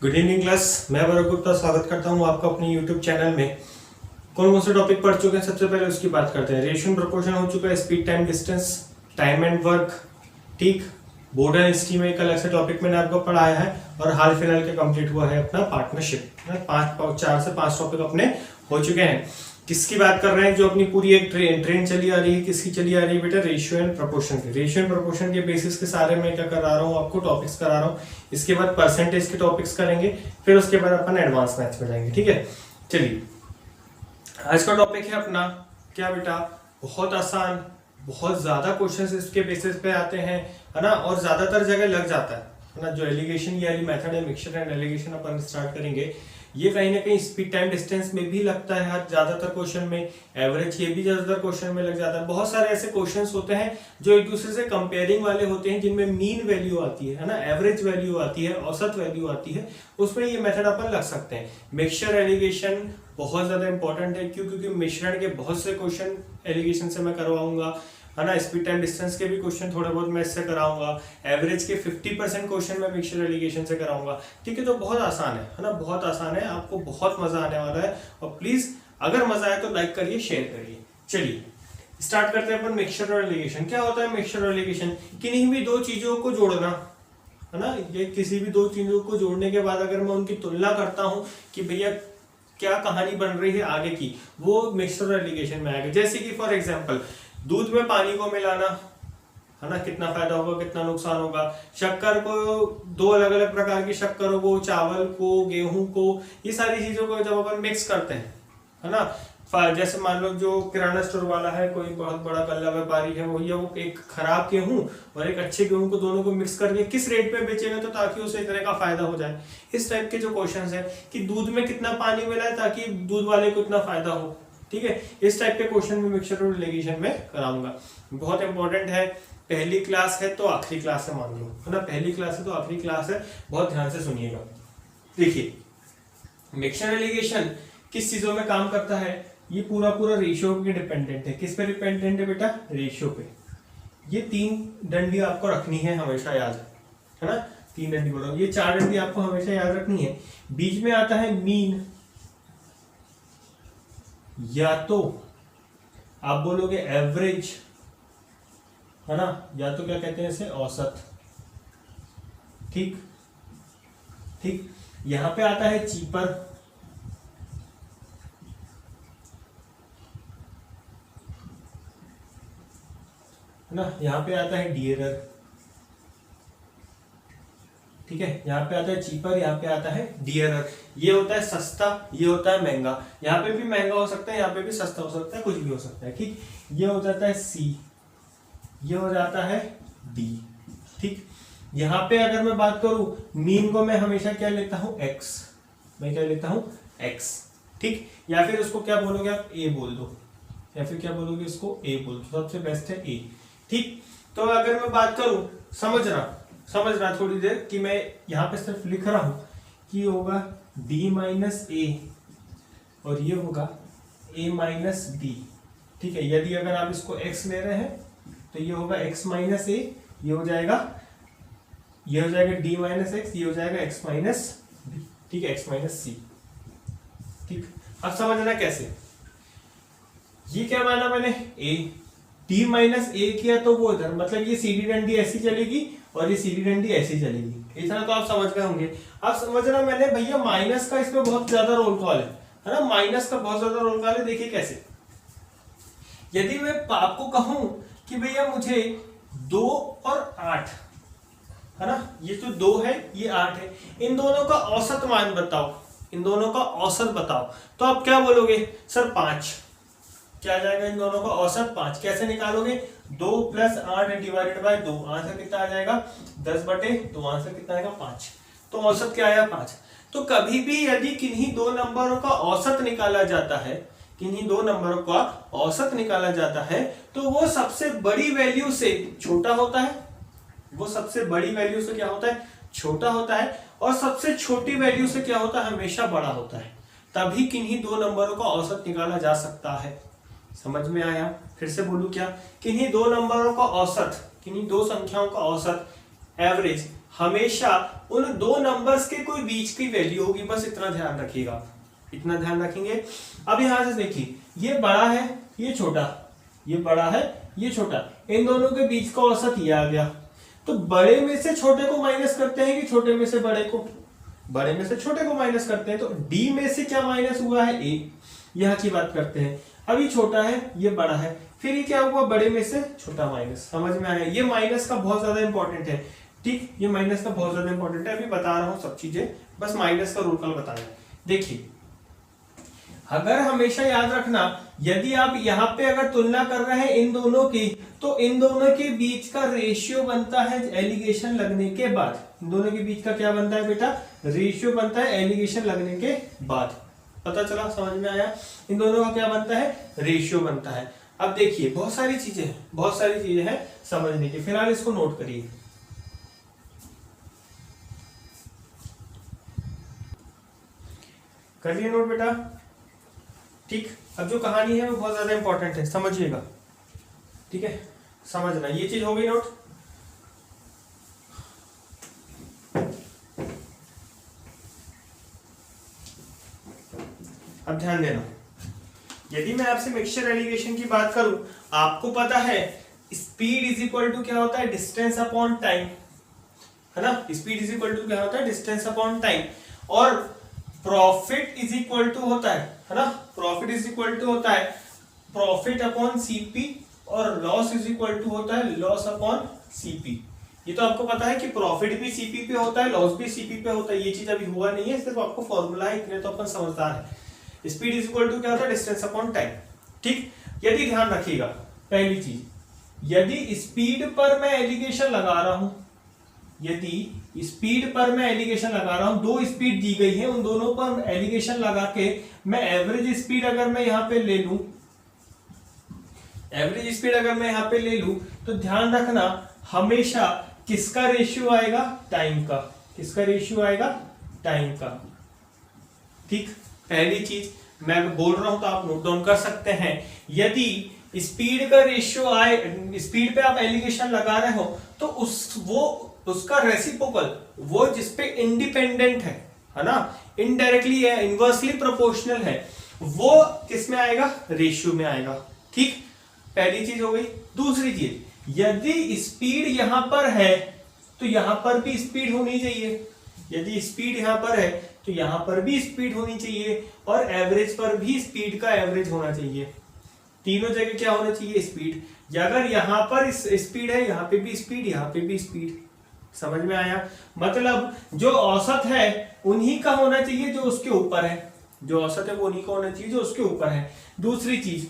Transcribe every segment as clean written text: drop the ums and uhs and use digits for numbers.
Good evening class, मैं वरुण गुप्ता स्वागत करता हूं आपका अपने यूट्यूब चैनल में। कौन से टॉपिक पढ़ चुके हैं सबसे पहले उसकी बात करते हैं। रेशियो प्रोपोर्शन हो चुका है, speed time distance, time and work, ठीक। बोर्ड एंड हिस्ट्री में एक अलग से टॉपिक मैंने आपको पढ़ाया है और हाल फिलहाल के कंप्लीट हुआ है अपना पार्टनरशिप। 4 से 5 टॉपिक अपने हो चुके हैं। किसकी बात कर रहे हैं? जो अपनी पूरी एक ट्रेन चली आ रही है, किसकी चली आ रही है बेटा? रेशियो एंड प्रोपोर्शन की। रेशियो एंड प्रोपोर्शन के बेसिस के सारे मैं क्या करा रहा हूँ आपको टॉपिक्स करा रहा हूँ। इसके बाद परसेंटेज के टॉपिक्स करेंगे, फिर उसके बाद अपन एडवांस मैथ्स में जाएंगे, ठीक है। चलिए, आज का टॉपिक है अपना क्या बेटा? बहुत आसान, बहुत ज्यादा क्वेश्चंस इसके बेसिस पे आते हैं, है ना, और ज्यादातर जगह लग जाता है ना। जो एलिगेशन वाली मेथड है, mixture and allegation, upon start करेंगे। ये कहीं ना कहीं स्पीड टाइम डिस्टेंस में भी लगता है हर ज्यादातर क्वेश्चन में। एवरेज ये भी ज्यादातर क्वेश्चन में लग जाता है। बहुत सारे ऐसे क्वेश्चंस होते हैं जो एक दूसरे से कंपेयरिंग वाले होते हैं, जिनमें मीन वैल्यू आती है ना, एवरेज वैल्यू आती है, औसत वैल्यू आती है, उसमें ये मेथड अपन लग सकते हैं। मिक्सचर एलिगेशन बहुत ज्यादा इंपॉर्टेंट है, क्योंकि मिश्रण के बहुत से क्वेश्चन एलिगेशन से मैं करवाऊंगा, है ना। स्पीड टाइम डिस्टेंस के भी क्वेश्चन थोड़े बहुत मैं इससे कराऊंगा। एवरेज के 50% क्वेश्चन मैं मिक्सचर एलिगेशन से कराऊंगा, ठीक है। तो बहुत आसान है ना, बहुत आसान है, आपको बहुत मजा आने वाला है। और प्लीज अगर मजा आए तो लाइक करिए, शेयर करिए। चलिए स्टार्ट करते हैं अपन मिक्सचर और एलिगेशन। क्या होता है मिक्सचर और एलिगेशन? किन्हीं भी दो चीजों को जोड़ना, है ना। ये किसी भी दो चीजों को जोड़ने के बाद अगर मैं उनकी तुलना करता हूं कि भैया क्या कहानी बन रही है आगे की, वो मिक्सचर और एलिगेशन में आएगा। जैसे कि फॉर एग्जाम्पल दूध में पानी को मिलाना, है ना, कितना फायदा होगा, कितना नुकसान होगा। शक्कर को, दो अलग अलग प्रकार की शक्करों को, चावल को, गेहूं को, ये सारी चीजों को जब अपन मिक्स करते हैं, है ना। जैसे मान लो जो किराना स्टोर वाला है, कोई बहुत बड़ा गल्ला व्यापारी है, वो एक खराब गेहूं और एक अच्छे गेहूं को, दोनों को मिक्स करके किस रेट पे बेचेगा तो ताकि उसे इतने का फायदा हो जाए। इस टाइप के जो क्वेश्चन है कि दूध में कितना पानी मिला है ताकि दूध वाले को इतना फायदा हो, ठीक है। इस टाइप के क्वेश्चन में मिक्सचर और एलिगेशन में कराऊंगा। बहुत इंपॉर्टेंट है, पहली क्लास है तो आखिरी क्लास है, मान लो, है ना। पहली क्लास है तो आखिरी क्लास है, बहुत ध्यान से सुनिएगा। देखिए, मिक्सचर एलिगेशन किस चीजों में काम करता है? ये पूरा रेशियो पे डिपेंडेंट है। किस पे डिपेंडेंट है बेटा? रेशियो पे। ये 3 डंडी आपको रखनी है, हमेशा याद, है ना। 3 डंडी बोलो, ये 4 डंडी आपको हमेशा याद रखनी है। बीच में आता है मीन, या तो आप बोलोगे एवरेज, है ना, या तो क्या कहते हैं इसे? औसत, ठीक ठीक। यहां पे आता है चीपर, है ना। यहां पे आता है डियरर, ठीक है। यहाँ पे आता है चीपर, यहाँ पे आता है डियरर। ये होता है सस्ता, ये होता है महंगा। यहाँ पे भी महंगा हो सकता है, यहाँ पे भी सस्ता हो सकता है, कुछ भी हो सकता है, ठीक। ये हो जाता है सी, ये हो जाता है डी, ठीक। यहाँ पे अगर मैं बात करूं, मीन को मैं हमेशा क्या लेता हूं? एक्स। मैं क्या लेता हूं? एक्स, ठीक। या फिर उसको क्या बोलोगे आप? ए बोल दो, या फिर क्या बोलोगे इसको? ए बोल दो। सबसे बेस्ट है ए, ठीक। तो अगर मैं बात करूं, समझना थोड़ी देर कि मैं यहाँ पे सिर्फ लिख रहा हूं कि होगा d माइनस ए और ये होगा a माइनस डी, ठीक है। यदि अगर आप इसको x ले रहे हैं तो ये होगा x माइनस ए, ये हो जाएगा d माइनस एक्स, ये हो जाएगा x माइनस डी, ठीक है, x माइनस सी, ठीक। अब समझना कैसे। ये क्या माना मैंने? a, d माइनस ए किया तो वो इधर, मतलब ये सीधी डंडी ऐसी चलेगी और ये सीधी डंडी ऐसी चलेगी। इतना तो आप समझ गए होंगे। अब समझना मैंने भैया माइनस का इसमें बहुत ज्यादा रोल कॉल है ना। माइनस का बहुत ज्यादा रोल कॉल है। देखिए कैसे, यदि मैं आपको कहूं कि भैया मुझे 2 और 8, है ना, ये तो 2 है, ये 8 है, इन दोनों का औसत मान बताओ, इन दोनों का औसत बताओ, तो आप क्या बोलोगे? सर 5। क्या आ जाएगा? इन दोनों का औसत 5। कैसे निकालोगे? 2 + 8 डिवाइडेड बाय 2, आंसर कितना आ जाएगा? 10/2, आंसर कितना आएगा? 5। तो औसत क्या आया? 5। तो कभी भी यदि किन्हीं दो नंबरों का औसत निकाला जाता है, किन्हीं दो नंबरों का औसत निकाला जाता है, तो वो सबसे बड़ी वैल्यू से छोटा होता है। वो सबसे बड़ी वैल्यू से क्या होता है? छोटा होता है। और सबसे छोटी वैल्यू से क्या होता है? हमेशा बड़ा होता है। तभी किन्हीं दो नंबरों का औसत निकाला जा सकता है। समझ में आया? फिर से बोलूं क्या? किन्हीं दो नंबरों का औसत, किन्हीं दो संख्याओं का औसत, एवरेज, हमेशा उन दो नंबर्स के कोई बीच की वैल्यू होगी, बस इतना ध्यान रखिएगा, इतना ध्यान रखेंगे। अब यहां से देखिए, ये बड़ा है ये छोटा, ये बड़ा है ये छोटा, इन दोनों के बीच का औसत ये आ गया। तो बड़े में से छोटे को माइनस करते हैं कि छोटे में से बड़े को? बड़े में से छोटे को माइनस करते हैं। तो डी में से क्या माइनस हुआ है? ए, यहां की बात करते हैं। अब ये छोटा है ये बड़ा है, फिर ये क्या हुआ? बड़े में से छोटा माइनस। समझ में आया? ये माइनस का बहुत ज्यादा इंपॉर्टेंट है, ठीक, ये माइनस का बहुत ज्यादा इंपॉर्टेंट है। अभी बता रहा हूं सब चीजें, बस माइनस का रूल कल बताना है। देखिए, अगर हमेशा याद रखना, यदि आप यहाँ पे अगर तुलना कर रहे हैं इन दोनों की, तो इन दोनों के बीच का रेशियो बनता है एलिगेशन लगने के बाद। इन दोनों के बीच का क्या बनता है बेटा? रेशियो बनता है एलिगेशन लगने के बाद। पता चला? समझ में आया? इन दोनों का क्या बनता है? रेशियो बनता है। अब देखिए, बहुत सारी चीजें हैं समझने की, फिलहाल इसको नोट करिए। कर लिए नोट बेटा? ठीक। अब जो कहानी है वो बहुत ज्यादा इंपॉर्टेंट है, समझिएगा, ठीक है? समझना, ये चीज हो गई नोट। अब ध्यान देना, यदि मैं आपसे मिक्सचर एलिगेशन की बात करूं, आपको पता है स्पीड इज इक्वल टू क्या होता है? डिस्टेंस अपॉन टाइम, है ना? स्पीड इज इक्वल टू क्या होता है? Distance upon time. और प्रॉफिट इज इक्वल टू होता है ना? प्रॉफिट इज इक्वल टू होता है प्रॉफिट अपॉन सीपी, और लॉस इज इक्वल टू होता है लॉस अपॉन सीपी। ये तो आपको पता है कि प्रॉफिट भी सीपी पे होता है, लॉस भी सीपी पे होता है। ये चीज अभी हुआ नहीं है, सिर्फ आपको फॉर्मूला है, इतने तो अपन समझदार है। स्पीड इज इक्वल टू क्या होता है? डिस्टेंस अपॉन टाइम, ठीक। यदि ध्यान रखिएगा, पहली चीज, यदि स्पीड पर मैं एलिगेशन लगा रहा हूं, यदि स्पीड पर मैं एलिगेशन लगा रहा हूं, दो स्पीड दी गई है, उन दोनों पर एलिगेशन लगा के मैं एवरेज स्पीड अगर मैं यहां पे ले लूं, एवरेज स्पीड अगर मैं यहां पे ले लूं, तो ध्यान रखना हमेशा किसका रेशियो आएगा? टाइम का। किसका रेशियो आएगा? टाइम का, ठीक। पहली चीज मैं बोल रहा हूं तो आप नोट डाउन कर सकते हैं। यदि स्पीड का रेशियो आए, स्पीड पे आप एलिगेशन लगा रहे हो, तो उसका रेसिप्रोकल, वो जिसपे इंडिपेंडेंट है ना, इनडायरेक्टली है, इनवर्सली प्रोपोर्शनल है, वो किस में आएगा? रेशियो में आएगा, ठीक। पहली चीज हो गई। दूसरी चीज, यदि स्पीड यहां पर है तो यहां पर भी स्पीड होनी चाहिए। यदि स्पीड यहां पर है तो यहां पर भी स्पीड होनी चाहिए, और एवरेज पर भी स्पीड का एवरेज होना चाहिए। तीनों जगह क्या होना चाहिए? स्पीड। अगर यहां पर स्पीड है, यहां पे भी स्पीड, यहां पे भी स्पीड। समझ में आया? मतलब जो औसत है उन्हीं का होना चाहिए जो उसके ऊपर है, जो औसत है वो उन्हीं का होना चाहिए जो उसके ऊपर है। दूसरी चीज,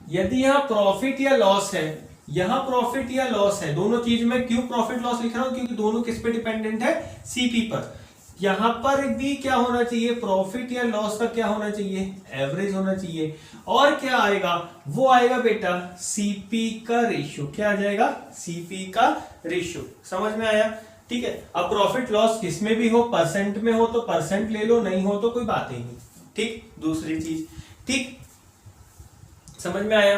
यदि यहां प्रॉफिट या लॉस है, यहां प्रॉफिट या लॉस है, दोनों चीज में क्यों प्रॉफिट लॉस लिख रहा हूं? क्योंकि दोनों किस पे डिपेंडेंट है? सीपी पर। यहां पर भी क्या होना चाहिए? प्रॉफिट या लॉस का क्या होना चाहिए? एवरेज होना चाहिए। और क्या आएगा? वो आएगा बेटा सीपी का रेशियो। क्या आ जाएगा? सीपी का रेशियो। समझ में आया? ठीक है। अब प्रॉफिट लॉस किसमें भी हो, परसेंट में हो तो परसेंट ले लो, नहीं हो तो कोई बात ही नहीं, ठीक। दूसरी चीज, ठीक, समझ में आया?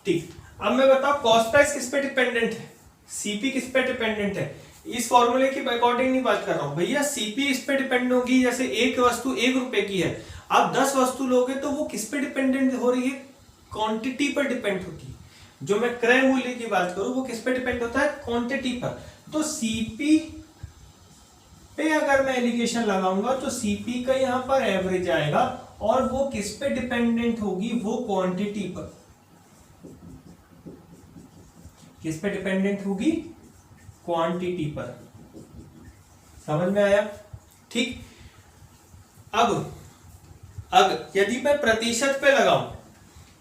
ठीक। अब मैं बताऊं कॉस्ट प्राइस किस पे डिपेंडेंट है, सीपी किस पे डिपेंडेंट है। इस फॉर्मूले की अकॉर्डिंग नहीं बात कर रहा हूं भैया, सीपी इस पे डिपेंड होगी। जैसे एक वस्तु 1 रुपए की है, आप 10 वस्तु लोगे तो वो किस पे डिपेंडेंट हो रही है? क्वांटिटी पर डिपेंड होती है। जो मैं क्रय मूल्य की बात करूं वो किस पे डिपेंड होता है? क्वांटिटी पर। तो सीपी पे अगर मैं एलिगेशन लगाऊंगा तो सीपी का यहां पर एवरेज आएगा, और वो किस पे डिपेंडेंट होगी? वो क्वांटिटी पर। किस पे डिपेंडेंट होगी? क्वांटिटी पर। समझ में आया? ठीक। अब यदि मैं प्रतिशत पे लगाऊं,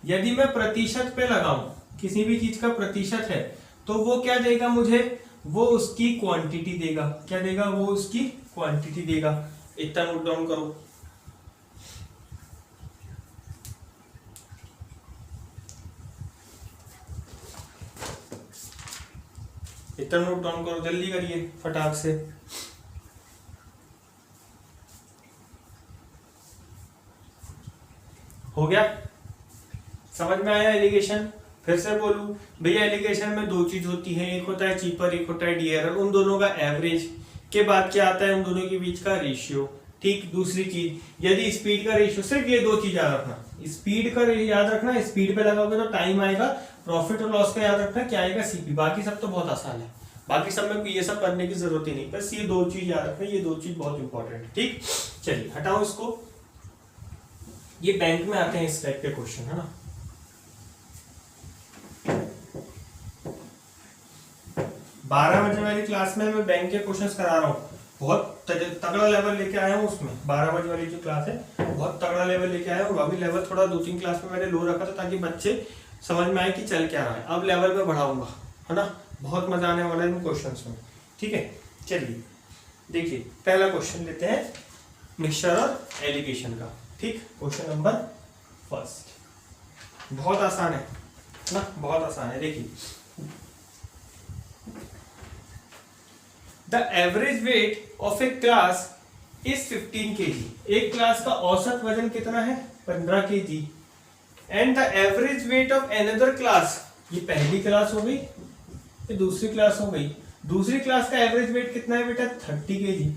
यदि मैं प्रतिशत पे लगाऊं, किसी भी चीज का प्रतिशत है, तो वो क्या देगा मुझे? वो उसकी क्वांटिटी देगा। क्या देगा? वो उसकी क्वांटिटी देगा। इतना नोट डाउन करो। इतना नोट डाउन करो, जल्दी करिए फटाक से। हो गया? समझ में आया एलिगेशन? फिर से बोलूं भैया एलिगेशन में दो चीज होती है, एक होता है चीपर, एक होता है डियरर, उन दोनों का एवरेज के बाद क्या आता है, उन दोनों के बीच का रेशियो। ठीक, दूसरी चीज यदि स्पीड का रेशियो, सिर्फ ये दो चीज याद रखना, स्पीड का याद रखना, स्पीड पे लगाओगे तो टाइम आएगा, प्रॉफिट और लॉस का याद रखना क्या आएगा, सीपी। बाकी सब तो बहुत आसान है, बाकी सब में ये सब करने की जरूरत ही नहीं, बस ये दो चीज याद रखना, ये दो चीज बहुत इंपॉर्टेंट है। ठीक, चलिए हटाओ इसको। ये बैंक में आते हैं इस टाइप के क्वेश्चन, है ना। 12 बजे वाली क्लास में मैं बैंक के क्वेश्चंस करा रहा हूँ, बहुत तगड़ा लेवल लेके आया हूँ उसमें। 12 बजे वाली जो क्लास है बहुत तगड़ा लेवल लेके आया हूँ। अभी लेवल थोड़ा 2-3 क्लास में मैंने लो रखा था ताकि बच्चे समझ में आए कि चल क्या रहा है। अब लेवल में बढ़ाऊंगा, है ना, बहुत मजा आने वाला है इन क्वेश्चंस में। ठीक है, चलिए देखिए पहला क्वेश्चन लेते हैं मिक्सचर और एलिगेशन का। ठीक, क्वेश्चन नंबर फर्स्ट, बहुत आसान है ना, बहुत आसान है। देखिए, the average weight of A class is 15 kg। एक क्लास का औसत वजन कितना है, 15 kg। And the average weight of another class, ये पहली क्लास हो गई, ये दूसरी क्लास हो गई, दूसरी क्लास का एवरेज वेट कितना है बेटा, 30 kg।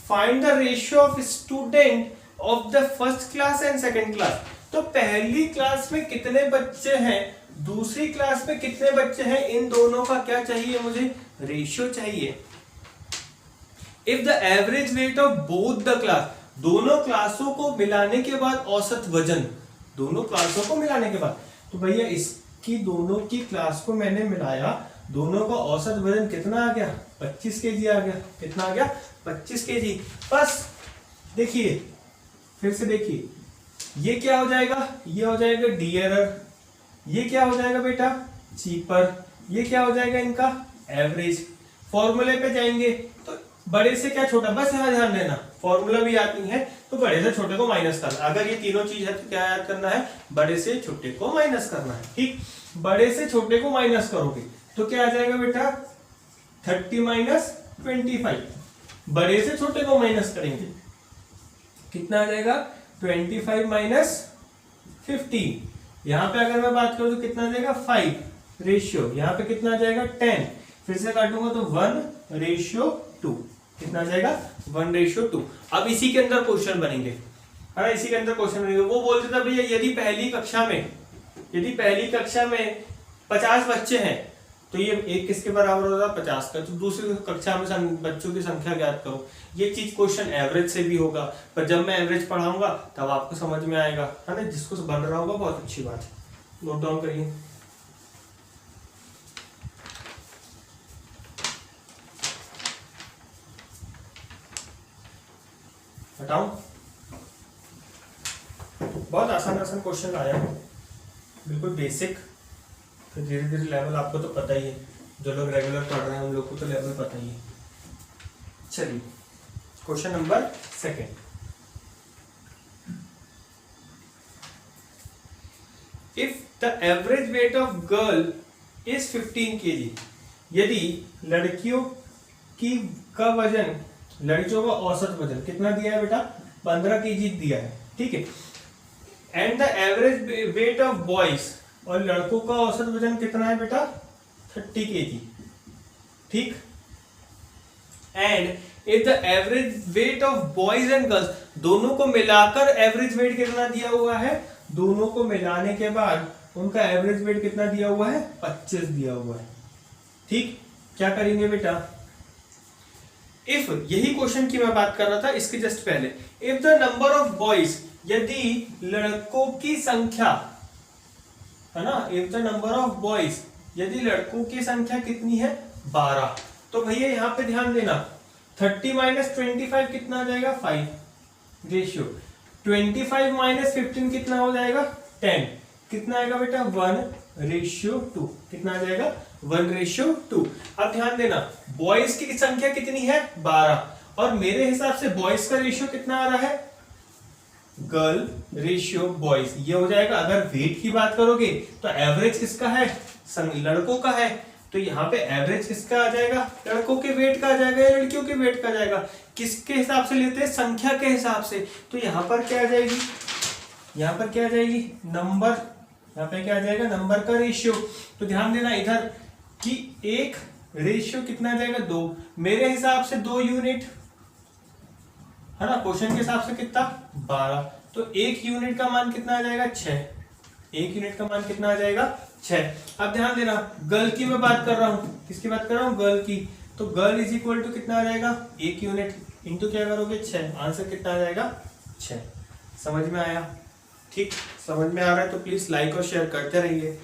Find the ratio of student of the first class and second class. तो पहली क्लास में कितने बच्चे हैं, दूसरी क्लास में कितने बच्चे हैं, इन दोनों का क्या चाहिए मुझे, रेशियो चाहिए। If the average weight of both the class, दोनों क्लासों को मिलाने के बाद औसत वजन, दोनों क्लासों को मिलाने के बाद, तो भैया इसकी दोनों की क्लास को मैंने मिलाया, दोनों का औसत वजन कितना आ गया, 25 kg आ गया। कितना आ गया, 25 kg। बस देखिए, फिर से देखिए, ये क्या हो जाएगा, ये हो जाएगा डियरर, ये क्या हो जाएगा बेटा, चीपर, ये क्या हो जाएगा इनका एवरेज। फॉर्मूले पे जाएंगे तो बड़े से क्या छोटा, बस यहाँ ध्यान देना, फॉर्मूला भी याद नहीं है तो बड़े से छोटे को माइनस करना। अगर ये तीनों चीज है तो क्या याद करना है, बड़े से छोटे को माइनस करना है। ठीक, बड़े से छोटे को माइनस करोगे तो क्या आ जाएगा बेटा, 30 माइनस 25। बड़े से छोटे को माइनस करेंगे, कितना आ जाएगा, 25 माइनस 15। यहाँ पे अगर मैं बात करूं तो कितना आ जाएगा, 5 रेशियो, यहाँ पे कितना आ जाएगा, 10। फिर से काटूंगा तो 1:2। कितना आ जाएगा, 1:2। अब इसी के अंदर क्वेश्चन बनेंगे, है ना, इसी के अंदर क्वेश्चन बनेंगे। वो बोलते थे भैया यदि पहली कक्षा में 50 बच्चे हैं तो ये एक किसके बराबर होगा, 50 का। तो दूसरी कक्षा में बच्चों की संख्या ज्ञात करो। ये चीज क्वेश्चन एवरेज से भी होगा, पर जब मैं एवरेज पढ़ाऊंगा तब आपको समझ में आएगा, है ना। जिसको बन रहा होगा बहुत अच्छी बात है, नोट डाउन करिए। हटाओ, बहुत आसान क्वेश्चन आया, बिल्कुल बेसिक, फिर धीरे धीरे लेवल आपको तो पता ही है, जो लोग रेगुलर पढ़ रहे हैं उन लोग को तो लेवल पता ही है। चलिए question number second, if the average weight of girl is 15 kg। यदि लड़कियों का वजन, लड़कियों का औसत वजन कितना दिया है बेटा, 15 kg दिया है। ठीक है, and the average weight of boys, और लड़कों का औसत वजन कितना है बेटा, 30 kg। ठीक, and if the average weight of boys and girls, दोनों को मिलाकर एवरेज वेट कितना दिया हुआ है, दोनों को मिलाने के बाद उनका एवरेज वेट कितना दिया हुआ है, 25 दिया हुआ है। ठीक, क्या करेंगे बेटा, इफ, यही क्वेश्चन की मैं बात कर रहा था इसके जस्ट पहले, if the number of boys, यदि लड़कों की संख्या, है ना, if the number of boys, यदि लड़कों की संख्या कितनी है, 12, तो भैया यहां पे ध्यान देना, 30 माइनस 25 कितना आ जाएगा, 5 रेशियो, 25 माइनस 15 कितना हो जाएगा, 10। कितना आएगा बेटा, 1:2। कितना आ जाएगा, 1:2। अब ध्यान देना, बॉयज की संख्या कितनी है, 12, और मेरे हिसाब से बॉयज का रेशियो कितना आ रहा है, गर्ल रेशियो बॉयज, ये हो जाएगा। अगर वेट की बात करोगे तो एवरेज किसका है, लड़कों का है, तो यहाँ पे एवरेज किसका आ जाएगा, लड़कों के वेट का आ जाएगा या लड़कियों के वेट का आ जाएगा। किसके हिसाब से लेते हैं, संख्या के हिसाब से। तो यहाँ पर क्या आ जाएगी, यहाँ पर क्या आ जाएगी, नंबर यहाँ पे क्या आ जाएगा, नंबर का रेशियो। तो ध्यान देना इधर कि एक रेशियो कितना आ जाएगा, 2। मेरे हिसाब से 2 यूनिट है ना, क्वेश्चन के हिसाब से कितना 12, तो 1 यूनिट का मान कितना आ जाएगा 6। 1 यूनिट का मान कितना आ जाएगा 6। अब ध्यान देना गर्ल की मैं बात कर रहा हूँ, किसकी बात कर रहा हूँ, गर्ल की। तो गर्ल इज इक्वल टू कितना आ जाएगा 1 यूनिट इंटू क्या करोगे 6, आंसर कितना आ जाएगा 6। समझ में आया? ठीक, समझ में आ रहा है तो प्लीज लाइक और शेयर करते रहिए,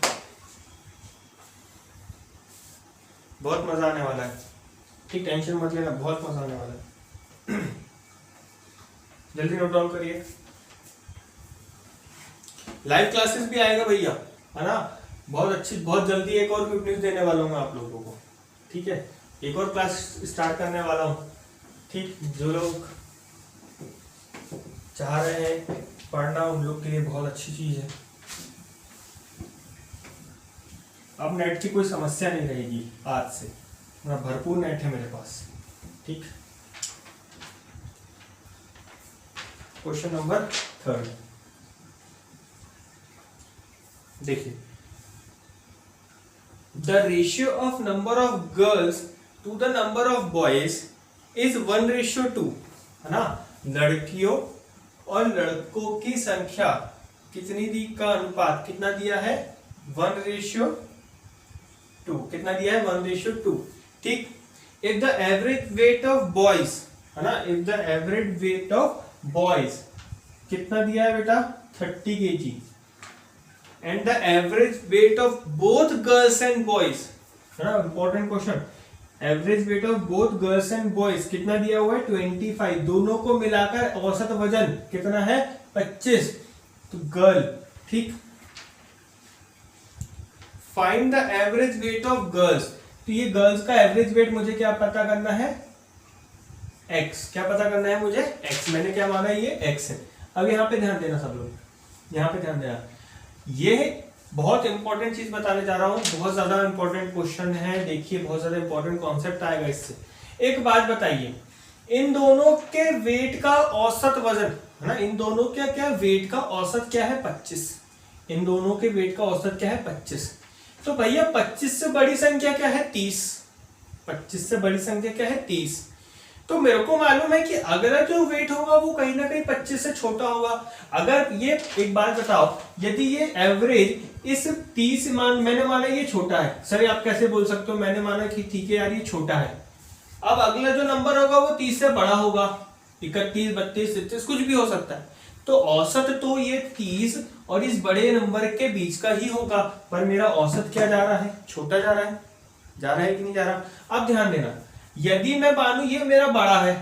बहुत मजा आने वाला है। ठीक, टेंशन मत लेना, बहुत मजा आने वाला है। जल्दी नोट डाउन करिए। लाइव क्लासेस भी आएगा भैया, है ना, बहुत अच्छी, बहुत जल्दी एक और गुड न्यूज देने वाला हूँ मैं आप लोगों को। ठीक है, एक और क्लास स्टार्ट करने वाला हूँ। ठीक, जो लोग चाह रहे हैं पढ़ना उन लोग के लिए बहुत अच्छी चीज है। अब नेट की कोई समस्या नहीं रहेगी आज से, मेरा भरपूर नेट है मेरे पास। ठीक, क्वेश्चन नंबर 3 देखिए, the ratio of number of girls to the number of boys is 1:2, है ना। लड़कियों और लड़कों की संख्या कितनी दी का अनुपात कितना दिया है 1:2, कितना दिया है 1:2। ठीक, if the average weight of boys, है ना, if the average weight of boys कितना दिया है बेटा 30 kg and the average weight of both girls and boys, है ना, important question, average weight of both girls and boys कितना दिया हुआ है 25, दोनों को मिलाकर औसत वजन कितना है 25, तो गर्ल। ठीक, find the average weight of girls, तो ये गर्ल्स का एवरेज वेट मुझे क्या पता करना है x, क्या पता करना है मुझे x, मैंने क्या माना ये x है। अब यहाँ पे ध्यान देना सब लोग, यहाँ पे ध्यान देना, ये बहुत इंपॉर्टेंट चीज बताने जा रहा हूँ, बहुत ज्यादा इंपॉर्टेंट क्वेश्चन है। देखिए बहुत ज्यादा इंपॉर्टेंट कॉन्सेप्ट आएगा इससे। एक बात बताइए, इन दोनों के वेट का औसत वजन, है ना, इन दोनों का क्या वेट का औसत क्या है 25, इन दोनों के वेट का औसत क्या है 25। तो भैया 25 से बड़ी संख्या क्या है 30, 25 से बड़ी संख्या क्या है 30। तो मेरे को मालूम है कि अगला जो वेट होगा वो कहीं ना कहीं 25 से छोटा होगा। अगर ये, एक बात बताओ, यदि ये एवरेज इस 30 मान, मैंने माना ये छोटा है, सर आप कैसे बोल सकते हो, मैंने माना कि ठीक है यार ये छोटा है। अब अगला जो नंबर होगा वो 30 से बड़ा होगा, 31, 32, 33 कुछ भी हो सकता है। तो औसत तो ये 30 और इस बड़े नंबर के बीच का ही होगा, पर मेरा औसत क्या जा रहा है, छोटा जा रहा है, जा रहा है कि नहीं जा रहा। अब ध्यान देना, यदि मैं मानू ये मेरा बड़ा है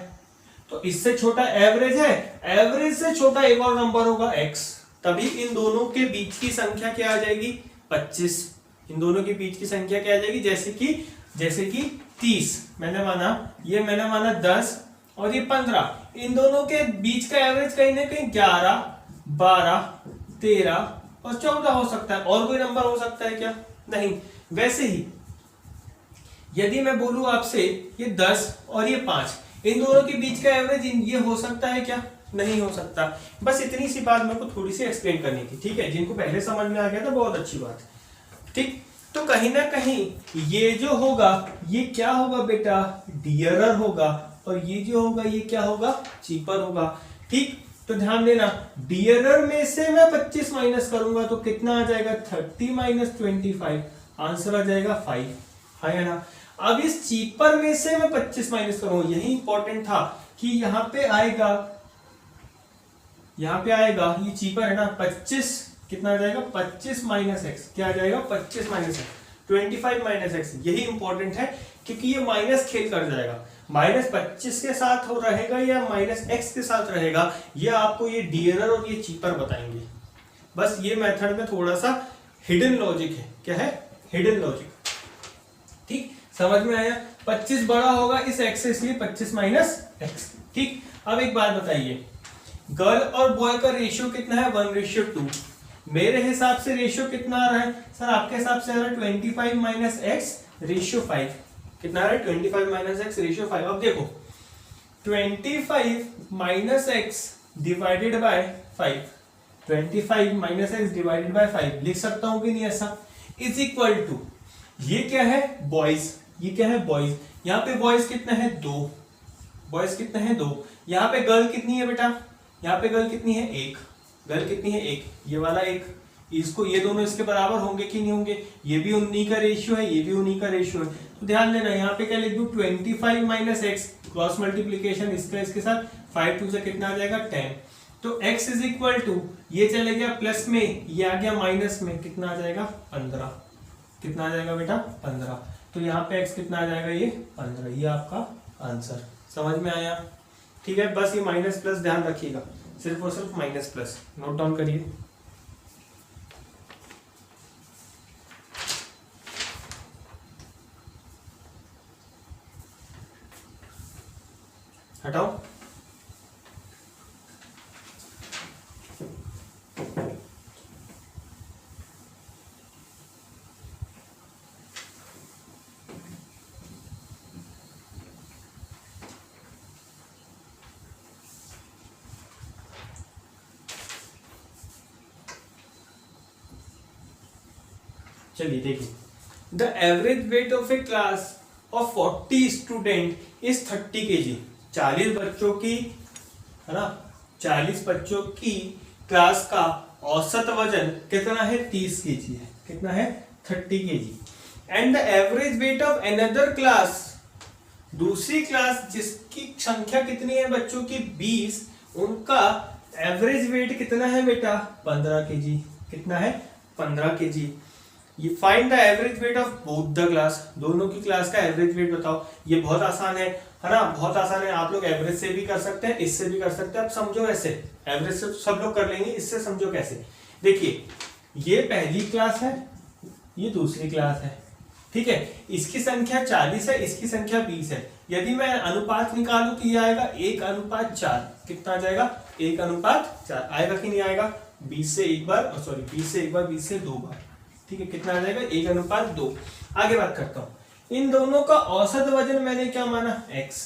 तो इससे छोटा एवरेज है, एवरेज से छोटा एक और नंबर होगा x, तभी इन दोनों के बीच की संख्या क्या आ जाएगी 25, इन दोनों के बीच की संख्या क्या आ जाएगी, जैसे कि 30 मैंने माना, ये मैंने माना 10 और ये 15, इन दोनों के बीच का एवरेज कहीं ना कहीं 11, 12, 13 और 14 हो सकता है। और कोई नंबर हो सकता है क्या, नहीं। वैसे ही यदि मैं बोलूं आपसे ये 10 और ये 5, इन दोनों के बीच का एवरेज ये हो सकता है क्या, नहीं हो सकता। बस इतनी सी बात मेरे को थोड़ी सी एक्सप्लेन करनी थी। ठीक है, जिनको पहले समझ में आ गया तो बहुत अच्छी बात। ठीक, तो कहीं ना कहीं ये जो होगा ये क्या होगा बेटा डियरर होगा, और ये जो होगा ये क्या होगा चीपर होगा। ठीक, तो ध्यान देना, डियरर में से मैं 25 माइनस करूंगा तो कितना आ जाएगा 30 माइनस 25, आंसर आ जाएगा 5, है ना। अब इस चीपर में से मैं 25 माइनस करूंगा, यही इंपॉर्टेंट था कि यहाँ पे आएगा ये चीपर है ना, 25 कितना आ जाएगा 25 माइनस एक्स, क्या आ जाएगा 25 माइनस एक्स, 25 माइनस एक्स, यही इंपॉर्टेंट है क्योंकि ये माइनस खेल कर जाएगा, माइनस 25 के साथ हो रहेगा या माइनस एक्स के साथ रहेगा, ये आपको ये डियरर और ये चीपर बताएंगे। बस ये मेथड में थोड़ा सा हिडन लॉजिक है, क्या है हिडन लॉजिक। ठीक, समझ में आया, 25 बड़ा होगा इस एक्स से, इसलिए 25 माइनस एक्स। ठीक, अब एक बात बताइए, गर्ल और बॉय का रेशियो कितना है 1:2, मेरे हिसाब से रेशियो कितना आ रहा है सर, आपके हिसाब से आ रहा है 25 माइनस एक्स रेशियो 5, कितना आ रहा है 25 माइनस एक्स रेशियो 5। अब देखो 25 minus x divided bye 5 25 minus x divided bye 5 लिख सकता हूं कि नहीं ऐसा, इज इक्वल टू, ये क्या है बॉयज, ये क्या है बॉयज, यहाँ पे बॉयज कितना है 2, बॉयज कितना है 2, यहाँ पे गर्ल कितनी है बेटा, यहाँ पे गर्ल कितनी है 1, गर्ल कितनी है 1, ये वाला 1, इसको ये दोनों इसके बराबर होंगे कि नहीं होंगे, ये भी उन्हीं का रेशियो है, ये भी उन्हीं का रेशियो है, तो ध्यान देना यहाँ पे क्या लिख दूं 25 माइनस एक्स, क्रॉस मल्टीप्लीकेशन इसका इसके साथ, 5 2 से कितना आ जाएगा 10, तो x इज इक्वल टू, ये चले गया प्लस में, ये आ गया माइनस में, कितना आ जाएगा 15, कितना आ जाएगा बेटा 15, तो यहाँ पे x कितना आ जाएगा ये 15, ये आपका आंसर, समझ में आया, ठीक है। बस ये माइनस प्लस ध्यान रखिएगा, सिर्फ और सिर्फ माइनस प्लस नोट डाउन करिए। हटाओ, चलिए देखिए, the average weight of A class of 40 student is 30 kg, 40 बच्चों की, है ना, 40 बच्चों की क्लास का औसत वजन कितना है 30 kg है, कितना है 30 kg, and the average weight of another class, दूसरी क्लास जिसकी संख्या कितनी है बच्चों की 20, उनका एवरेज वेट कितना है बेटा 15 kg, कितना है 15 kg। ये find the average weight of both the class, दोनों की क्लास का एवरेज वेट बताओ, ये बहुत आसान है ना, बहुत आसान है, आप लोग एवरेज से भी कर सकते हैं, इससे भी कर सकते हैं, आप समझो ऐसे, एवरेज से सब लोग कर लेंगे, इससे समझो कैसे, देखिए ये पहली क्लास है, ये दूसरी क्लास है, ठीक है, इसकी संख्या 40 है, इसकी संख्या 20 है, यदि मैं अनुपात निकालूं तो ये आएगा 1:4, कितना आ जाएगा 1:4 आएगा कि नहीं आएगा, 20 से एक बार, सॉरी 20 से एक बार, 20 से 2 बार, ठीक है, कितना आ जाएगा 1:2। आगे बात करता हूं, इन दोनों का औसत वजन मैंने क्या माना x,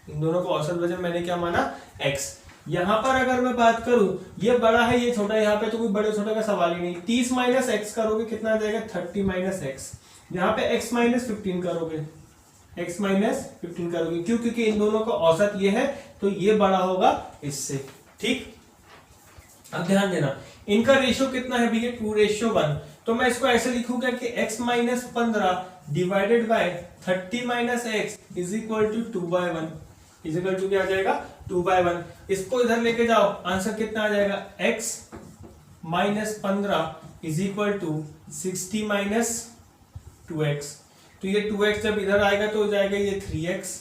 इन दोनों का औसत वजन मैंने क्या माना x, यहां पर अगर मैं बात करूं ये बड़ा है ये छोटा है, यहाँ पे तो कोई बड़े छोटे का सवाल ही नहीं, 30 माइनस एक्स करोगे कितना आ जाएगा 30 माइनस एक्स, यहाँ पे x माइनस 15 करोगे, x माइनस 15 करोगे, क्यों, क्योंकि इन दोनों का औसत ये है तो ये बड़ा होगा इससे, ठीक। अब ध्यान देना इनका रेशियो कितना है भैया 2:1, तो मैं इसको ऐसे लिखूंगा कि x minus 15 divided by 30 minus x is equal to 2/1, is equal to क्या आ जाएगा 2/1, इसको इधर लेके जाओ, आंसर कितना आ जाएगा x minus 15 is equal to 60 minus 2x, तो ये 2x जब इधर आएगा तो हो जाएगा ये 3x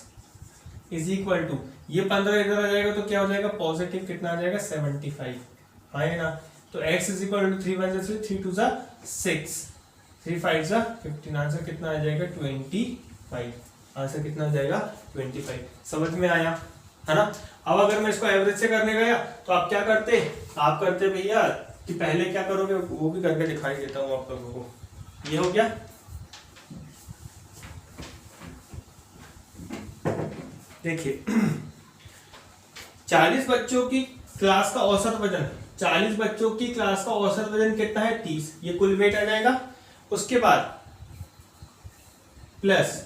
इज इक्वल टू, ये 15 इधर आ जाएगा तो क्या हो जाएगा पॉजिटिव, कितना आ जाएगा 75, है ना, तो x is equal to 3 1 3 3 2 6 3 5 15, answer कितना आ जाएगा 25, आंसर कितना आ जाएगा 25, समझ में आया, है ना। अब अगर मैं इसको एवरेज से करने गया तो आप क्या करते, आप करते भैया कि पहले क्या करोगे वो भी करके दिखाई देता हूं आप लोगों को, ये हो गया, देखिए 40 बच्चों की क्लास का औसत वजन, 40 बच्चों की क्लास का औसत वजन कितना है 30, ये कुल वेट आ जाएगा, उसके बाद प्लस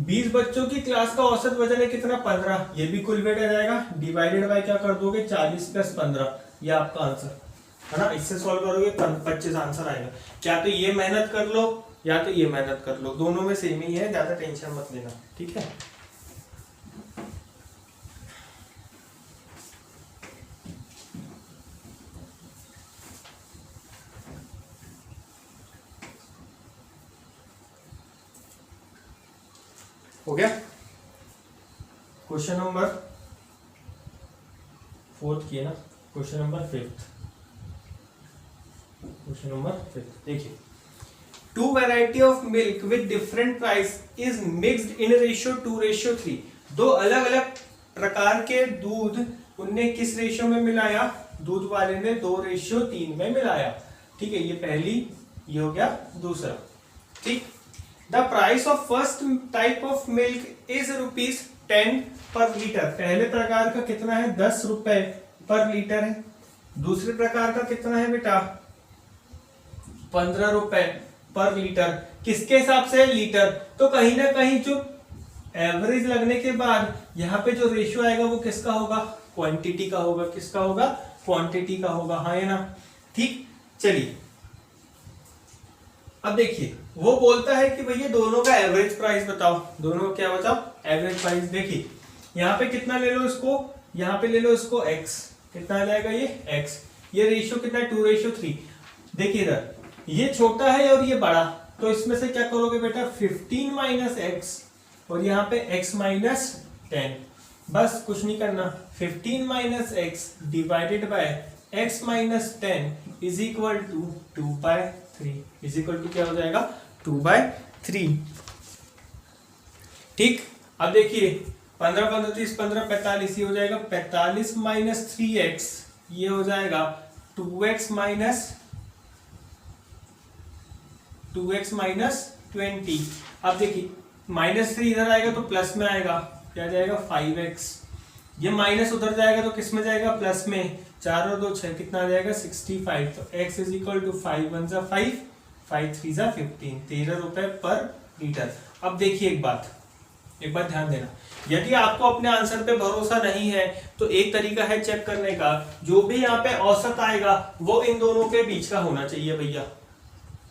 20 बच्चों की क्लास का औसत वजन है कितना 15, ये भी कुल वेट आ जाएगा, डिवाइडेड बाय क्या कर दोगे 40 + 15, ये आपका आंसर है ना, इससे सॉल्व करोगे 25 आंसर आएगा, क्या तो ये मेहनत कर लो या तो ये मेहनत कर लो, दोनों में सेम ही है, ज्यादा टेंशन मत लेना, ठीक है। हो गया, क्वेश्चन नंबर 4 किए ना, क्वेश्चन नंबर 5, क्वेश्चन नंबर 5 देखिए, 2 variety of milk with different price is mixed in ratio 2:3, दो अलग अलग प्रकार के दूध उनने किस रेशियो में मिलाया, दूध वाले ने 2:3 में मिलाया, ठीक है, ये पहली, ये हो गया दूसरा, ठीक। The price of first type of milk is ₹10 पर लीटर, पहले प्रकार का कितना है 10 रुपए पर लीटर है, दूसरे प्रकार का कितना है बेटा 15 रुपए पर लीटर। किसके हिसाब से लीटर, तो कहीं ना कहीं जो एवरेज लगने के बाद यहाँ पे जो रेशियो आएगा वो किसका होगा, क्वांटिटी का होगा। किसका होगा, क्वांटिटी का होगा, हाँ या ना। ठीक, चलिए अब देखिए वो बोलता है कि भैया दोनों का एवरेज प्राइस बताओ। दोनों का क्या बताओ, एवरेज प्राइस। देखिए यहाँ पे कितना ले लो इसको, यहाँ पे ले लो इसको x, कितना आ जाएगा ये x। ये रेशियो कितना है 2:3। देखिए इधर ये छोटा है और ये बड़ा, तो इसमें से क्या करोगे बेटा 15 माइनस एक्स और यहाँ पे x माइनस 10। बस कुछ नहीं करना, 15 minus x divided by x minus 10 is equal to 2/3। Is equal to क्या हो जाएगा 2/3। ठीक, अब देखिए 15 15 30 15 45, ये हो जाएगा 45 माइनस 3x, ये हो जाएगा 2x माइनस 20। अब देखिए -3 इधर आएगा तो प्लस में आएगा, क्या जाएगा 5x। ये माइनस उधर जाएगा तो किस में जाएगा, प्लस में। 4 और 2 6, कितना आ जाएगा 65। तो x इज इक्वल टू 5 1 जा 5, 5 3 जा 15, 13 रुपए पर लीटर। अब देखिए एक बात ध्यान देना, यदि आपको अपने आंसर पे भरोसा नहीं है तो एक तरीका है चेक करने का, जो भी यहाँ पे औसत आएगा वो इन दोनों के बीच का होना चाहिए भैया,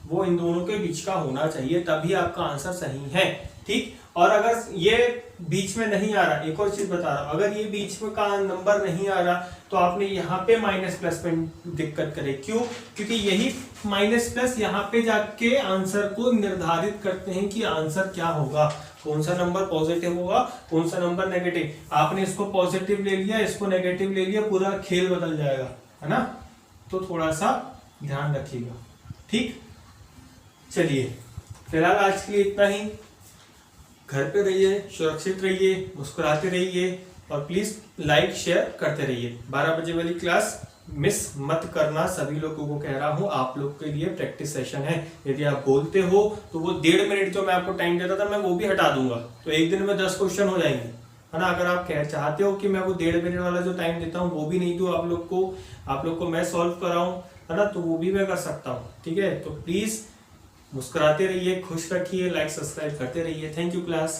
वो इन दोनों के बीच का होना चाहिए, तभी आपका आंसर सही है। ठीक, और अगर ये बीच में नहीं आ रहा, एक और चीज बता रहा हूं, अगर ये बीच में का नंबर नहीं आ रहा तो आपने यहाँ पे माइनस प्लस में दिक्कत करे। क्यों, क्योंकि यही माइनस प्लस यहाँ पे जाके आंसर को निर्धारित करते हैं कि आंसर क्या होगा, कौन सा नंबर पॉजिटिव होगा, कौन सा नंबर नेगेटिव। आपने इसको पॉजिटिव ले लिया, इसको नेगेटिव ले लिया, पूरा खेल बदल जाएगा, है ना। तो थोड़ा सा ध्यान रखिएगा। ठीक, चलिए फिलहाल आज के लिए इतना ही। घर पे रहिए, सुरक्षित रहिए, मुस्कुराते रहिए और प्लीज लाइक शेयर करते रहिए। 12 बजे वाली क्लास मिस मत करना, सभी लोगों को कह रहा हूँ, आप लोग के लिए प्रैक्टिस सेशन है। यदि आप बोलते हो तो वो 1.5 मिनट जो मैं आपको टाइम देता था मैं वो भी हटा दूंगा, तो एक दिन में 10 क्वेश्चन हो जाएंगे, है ना। अगर आप चाहते हो कि मैं वो 1.5 मिनट वाला जो टाइम देता हूँ वो भी नहीं दूं आप लोग को मैं सॉल्व कराऊं, है ना, तो वो भी मैं कर सकता हूँ। ठीक है, तो प्लीज मुस्कुराते रहिए, खुश रखिए, लाइक सब्सक्राइब करते रहिए। Thank you class.